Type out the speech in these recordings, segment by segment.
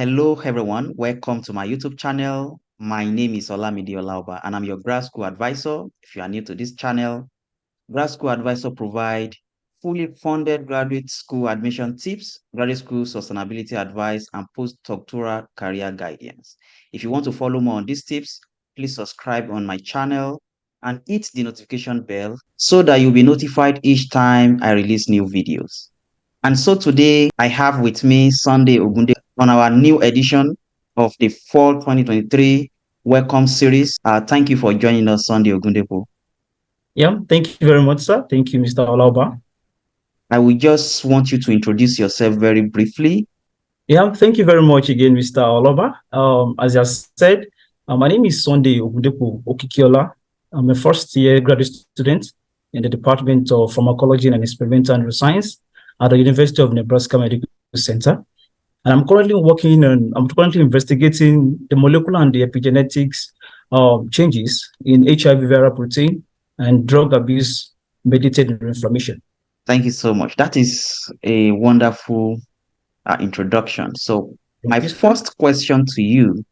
Hello, everyone. Welcome to my YouTube channel. My name is Olamide Olauba, and I'm your grad school advisor. If you are new to this channel, grad school advisor provide fully funded graduate school admission tips, graduate school sustainability advice, and postdoctoral career guidance. If you want to follow more on these tips, please subscribe on my channel and hit the notification bell so that you'll be notified each time I release new videos. And so today I have with me Sunday Ogunde on our new edition of the Fall 2023 Welcome Series. Thank you for joining us, Sunday Ogundepo. Yeah, thank you very much, sir. Thank you, Mr. Olauba. I will just want you to introduce yourself very briefly. Yeah, thank you very much again, Mr. Olauba. As I said, my name is Sunday Ogundepo Okikiola. I'm a first-year graduate student in the Department of Pharmacology and Experimental Neuroscience at the University of Nebraska Medical Center. And I'm currently investigating the molecular and the epigenetics changes in HIV viral protein and drug abuse mediated neuroinflammation. Thank you so much. That is a wonderful introduction. So my Thank you, sir. first question to you,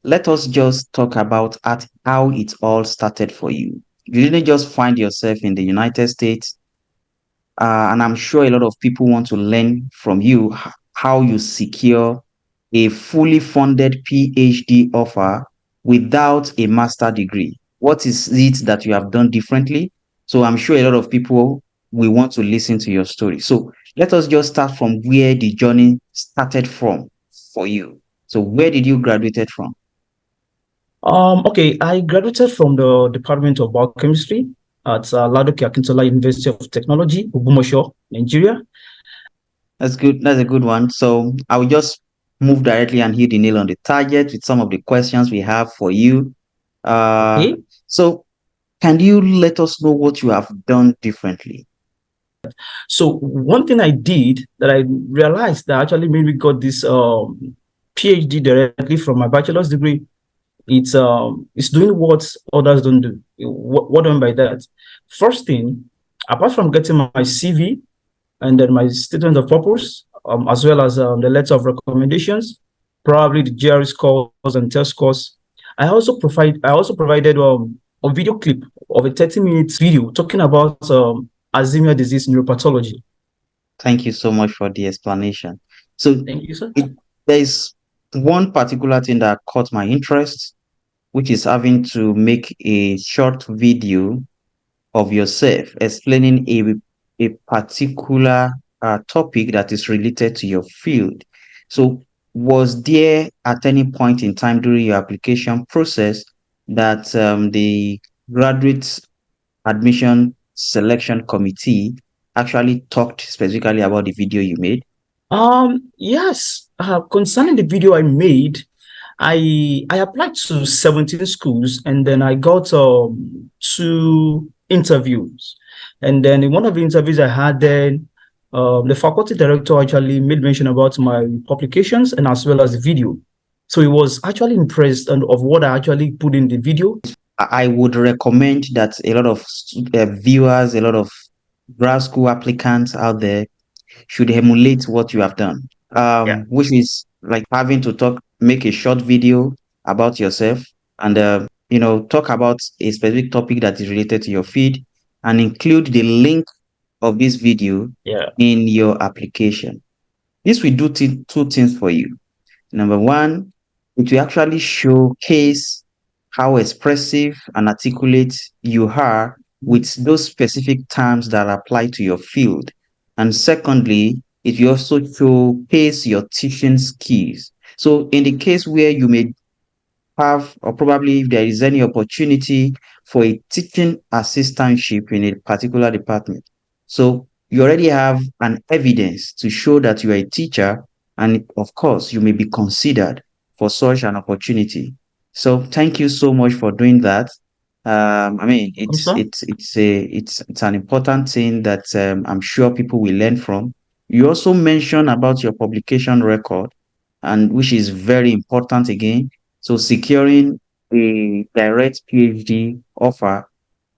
let us just talk about how it all started for you. You didn't just find yourself in the United States, and I'm sure a lot of people want to learn from you how you secure a fully funded PhD offer without a master degree. What is it that you have done differently? So I'm sure a lot of people will want to listen to your story. So let us just start from where the journey started from for you. So where did you graduated from? Okay, I graduated from the Department of Biochemistry at Ladoke Akintola University of Technology, Ogbomoso, Nigeria. That's good. That's a good one. So I will just move directly and hit the nail on the target with some of the questions we have for you. Uh, Okay. so can you let us know what you have done differently? So one thing I did that I realized that actually made me got this PhD directly from my bachelor's degree. It's doing what others don't do. What do I mean by that? First thing, apart from getting my CV and then my statement of purpose, as well as the letter of recommendations, probably the GRE scores and test scores. I also provided a video clip of a 30-minute video talking about Alzheimer's disease neuropathology. Thank you so much for the explanation. So Thank you, sir. it, there is one particular thing that caught my interest, which is having to make a short video of yourself explaining a particular topic that is related to your field. So, was there at any point in time during your application process that the graduate admission selection committee actually talked specifically about the video you made? Yes. Concerning the video I made, I applied to 17 schools and then I got two interviews. And then in one of the interviews I had then, the faculty director actually made mention about my publications and as well as the video. So he was actually impressed and of what I actually put in the video. I would recommend that a lot of viewers, a lot of grad school applicants out there should emulate what you have done, Yeah. which is like having to make a short video about yourself and, talk about a specific topic that is related to your feed and include the link of this video Yeah. in your application. This will do two things for you. Number one, it will actually showcase how expressive and articulate you are with those specific terms that apply to your field. And secondly, it will also showcase your teaching skills. So in the case where you may have, or probably if there is any opportunity for a teaching assistantship in a particular department. So you already have an evidence to show that you are a teacher, and of course, you may be considered for such an opportunity. So thank you so much for doing that. I mean, I'm sorry. it's an important thing that I'm sure people will learn from. You also mentioned about your publication record, and which is very important again. So securing a direct PhD offer,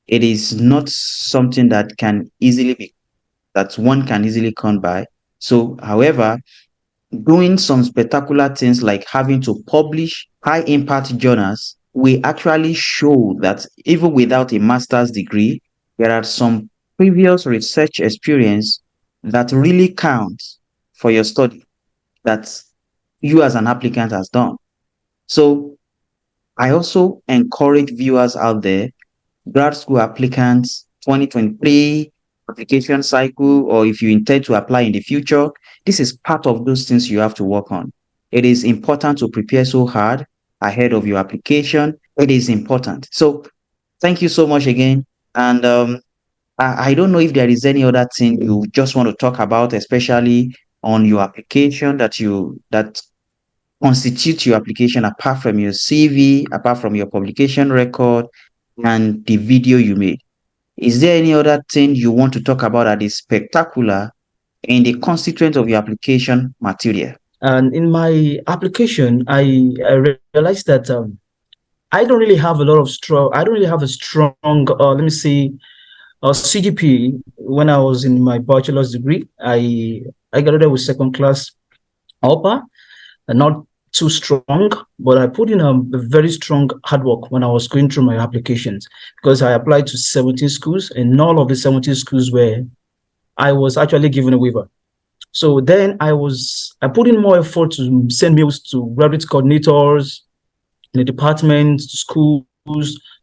it is not something that one can easily come by. So, however, doing some spectacular things like having to publish high impact journals, we actually show that even without a master's degree, there are some previous research experience that really counts for your study that you as an applicant has done. So I also encourage viewers out there, grad school applicants, 2023 application cycle, or if you intend to apply in the future, this is part of those things you have to work on. It is important to prepare so hard ahead of your application. It is important. So thank you so much again. And I don't know if there is any other thing you just want to talk about, especially on your application that constitute your application apart from your CV, apart from your publication record and the video you made. Is there any other thing you want to talk about that is spectacular in the constituent of your application material? And in my application, I realized that I don't really have a lot of strong. I don't really have a strong. Let me see. CGP when I was in my bachelor's degree. I graduated with second class upper, and not too strong, but I put in a very strong hard work when I was going through my applications because I applied to 17 schools, and all of the 17 schools where I was actually given a waiver. So then I put in more effort to send mails to graduate coordinators in the department, to schools,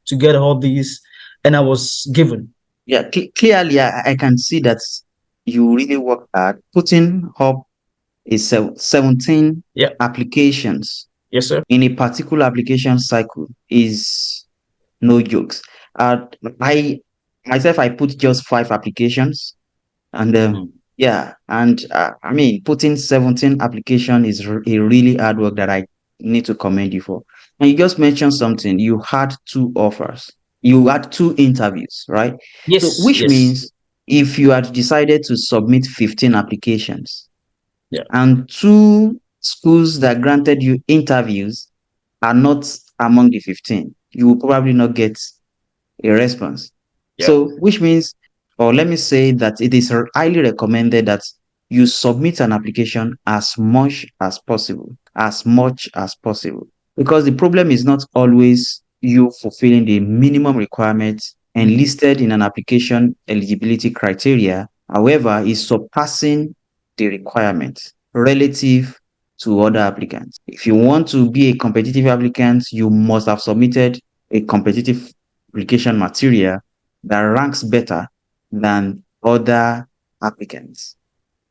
to get all these, and I was given. Yeah, clearly, I can see that you really work hard putting up is 17 Yeah. applications Yes, sir. in a particular application cycle is no jokes. Uh, I myself, I put just 5 applications, and Mm. yeah, and I mean, putting 17 application is a really hard work that I need to commend you for. And you just mentioned something. You had 2 offers. You had 2 interviews, right? So, Yes, which yes. means if you had decided to submit 15 applications Yeah, and 2 schools that granted you interviews are not among the 15, you will probably not get a response. yeah. So, which means, or let me say that it is highly recommended that you submit an application as much as possible, because the problem is not always you fulfilling the minimum requirements enlisted in an application eligibility criteria. However, is surpassing the requirements relative to other applicants. If you want to be a competitive applicant, you must have submitted a competitive application material that ranks better than other applicants.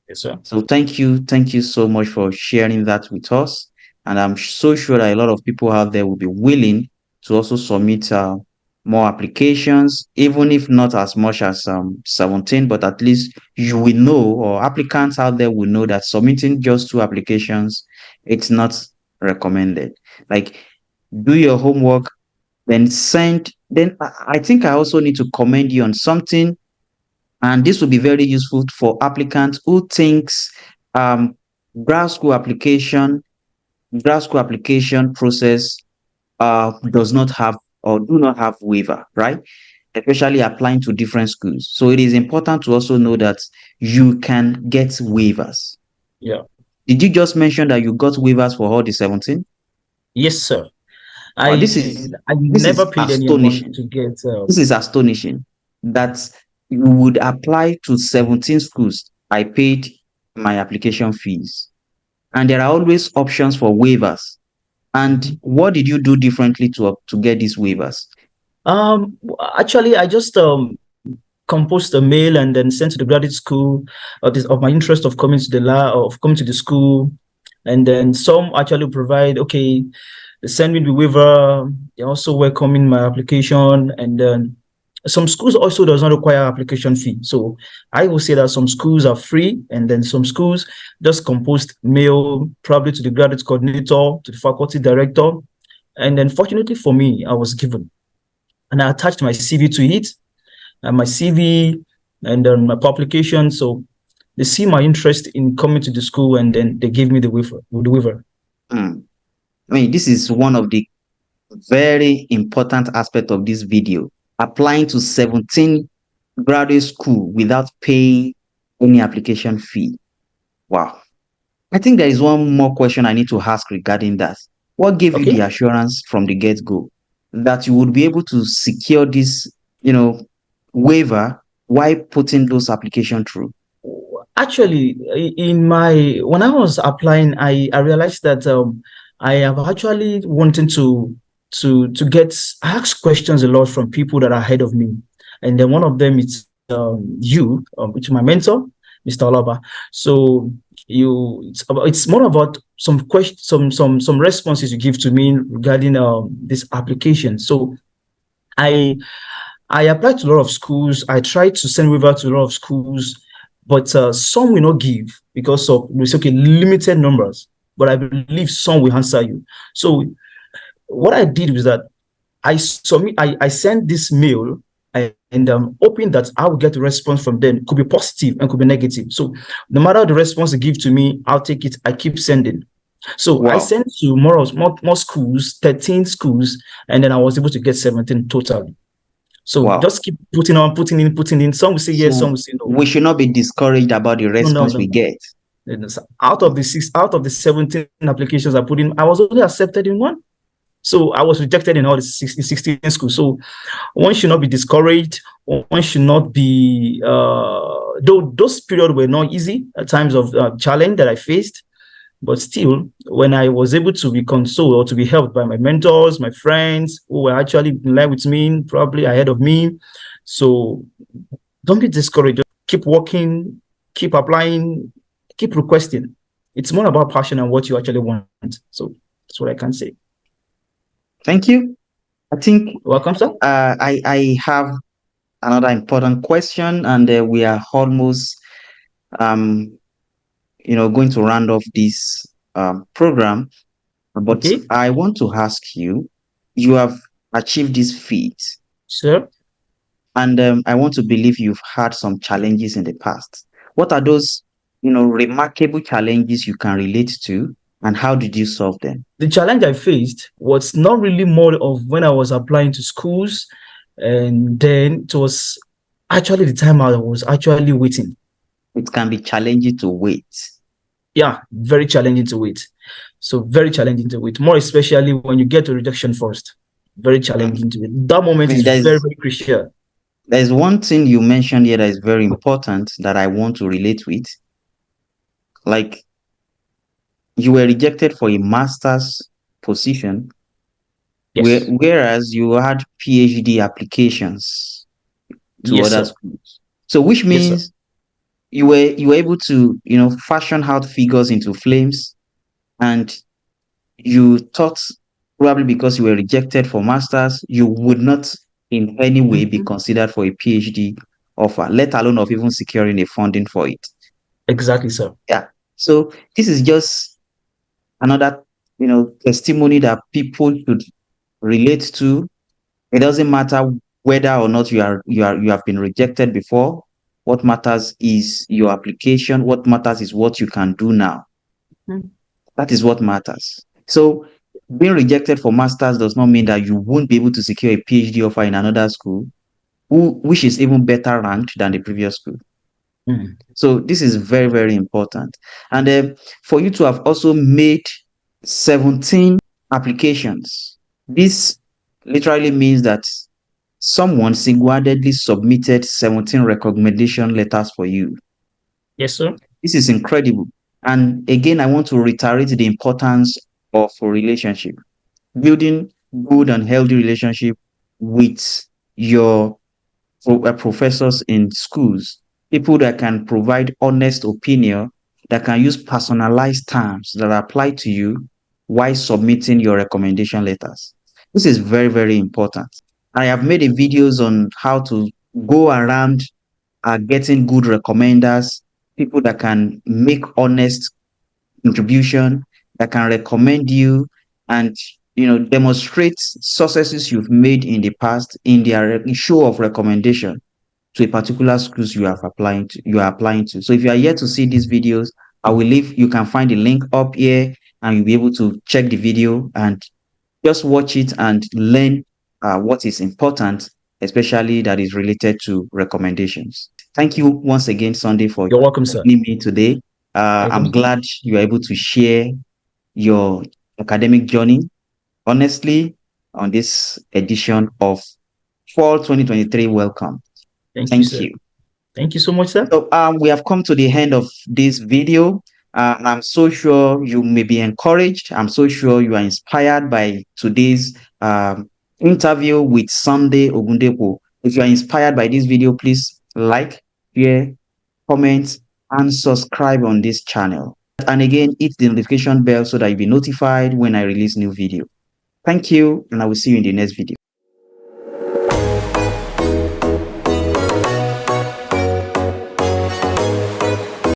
Yes, sir. So thank you so much for sharing that with us. And I'm so sure that a lot of people out there will be willing to also submit more applications, even if not as much as 17, but at least you will know, or applicants out there will know that submitting just 2 applications, it's not recommended. Like, do your homework, then send. Then I think I also need to commend you on something, and this will be very useful for applicants who thinks um grad school application grad school application process does not have or do not have waiver, right? Especially applying to different schools. So it is important to also know that you can get waivers. Yeah. Did you just mention that you got waivers for all the 17? Yes, sir. Wow, I this never is paid any amount astonishing. to get. This is astonishing that you would apply to 17 schools. I paid my application fees, and there are always options for waivers. And what did you do differently to get these waivers? Um, Actually, I just composed a mail and then sent to the graduate school of my interest of coming to the school, and then some actually provide, okay, they send me the waiver. They also welcoming my application, and then some schools also does not require application fee. So I will say that some schools are free, and then some schools just composed mail probably to the graduate coordinator, to the faculty director, and then fortunately for me, I was given, and I attached my CV to it, and my CV, and then my publication. So they see my interest in coming to the school, and then they give me the waiver. The waiver. Hmm. I mean, this is one of the very important aspects of this video. Applying to 17 graduate school without paying any application fee. Wow. I think there is one more question I need to ask regarding that. What gave you the Okay. assurance from the get-go that you would be able to secure this, you know, waiver while putting those application through? Actually, in my when I was applying, I realized that I have actually wanting to get I ask questions a lot from people that are ahead of me, and then one of them is you, which is my mentor, Mr. Olaba. So it's more about some questions, some responses you give to me regarding this application. So I I applied to a lot of schools. I tried to send waiver to a lot of schools, but some will not give because of we say okay limited numbers. But I believe some will answer you. So what I did was that I sent this mail and hoping that I will get a response from them. It could be positive and could be negative. So no matter the response they give to me, I'll take it. I keep sending. So I Wow. sent to more schools, 13 schools, and then I was able to get 17 total. So Wow. just keep putting on, putting in. Some will say yes, some So will say no. we should not be discouraged about the No, no, response no, we no. get. Out of the 17 applications I put in, I was only accepted in one. So I was rejected in all the 16 schools. So one should not be discouraged. One should not be, though those periods were not easy at times of challenge that I faced. But still, when I was able to be consoled or to be helped by my mentors, my friends who were actually in line with me, probably ahead of me. So don't be discouraged. Just keep working, keep applying, keep requesting. It's more about passion and what you actually want. So that's what I can say. Thank you. I think Welcome, sir. I have another important question, and we are almost um, going to round off this program. But Okay, I want to ask you, you have achieved this feat, sir. and I want to believe you've had some challenges in the past. What are those, remarkable challenges you can relate to, and how did you solve them? The challenge I faced was not really more of when I was applying to schools, and then it was actually the time I was actually waiting. It can be challenging to wait. Yeah, very challenging to wait. So very challenging to wait, more especially when you get to rejection first. Very Mm. challenging to wait. That I moment mean, is very, very crucial. there's one thing you mentioned here that is very important that I want to relate with. Like, you were rejected for a master's position, Yes. whereas you had PhD applications to Yes, other sir. schools. So, which Yes, sir. means you were able to fashion out figures into flames, and you thought probably because you were rejected for masters, you would not in any way be Mhm. considered for a PhD offer, let alone of even securing a funding for it. Exactly, sir. Yeah. So this is just another testimony that people should relate to. It doesn't matter whether or not you have been rejected before. What matters is your application. What matters is what you can do now. Mhm. That is what matters. So being rejected for masters does not mean that you won't be able to secure a PhD offer in another school, which is even better ranked than the previous school. Mhm. So this is very, very important. And for you to have also made 17 applications, this literally means that someone single-handedly submitted 17 recommendation letters for you. Yes, sir. This is incredible. And again, I want to reiterate the importance of a relationship. Building good and healthy relationship with your professors in schools, people that can provide honest opinion, that can use personalized terms that apply to you while submitting your recommendation letters. This is very, very important. I have made a videos on how to go around getting good recommenders, people that can make honest contribution, that can recommend you and demonstrate successes you've made in the past in their show of recommendation to a particular schools you are applying to. So if you are yet to see these videos, I will leave, you can find the link up here and you'll be able to check the video and just watch it and learn what is important, especially that is related to recommendations. Thank you once again, Sunday, for You're welcome, sir. joining me today. I'm glad you are able to share your academic journey honestly on this edition of Fall 2023. Welcome. Thank you, Thank sir. you. Thank you so much, sir. So we have come to the end of this video. I'm so sure you may be encouraged. I'm so sure you are inspired by today's interview with Sunday Ogundepo. If you are inspired by this video, please like, share, comment, and subscribe on this channel. And again, hit the notification bell so that you'll be notified when I release new video. Thank you, and I will see you in the next video.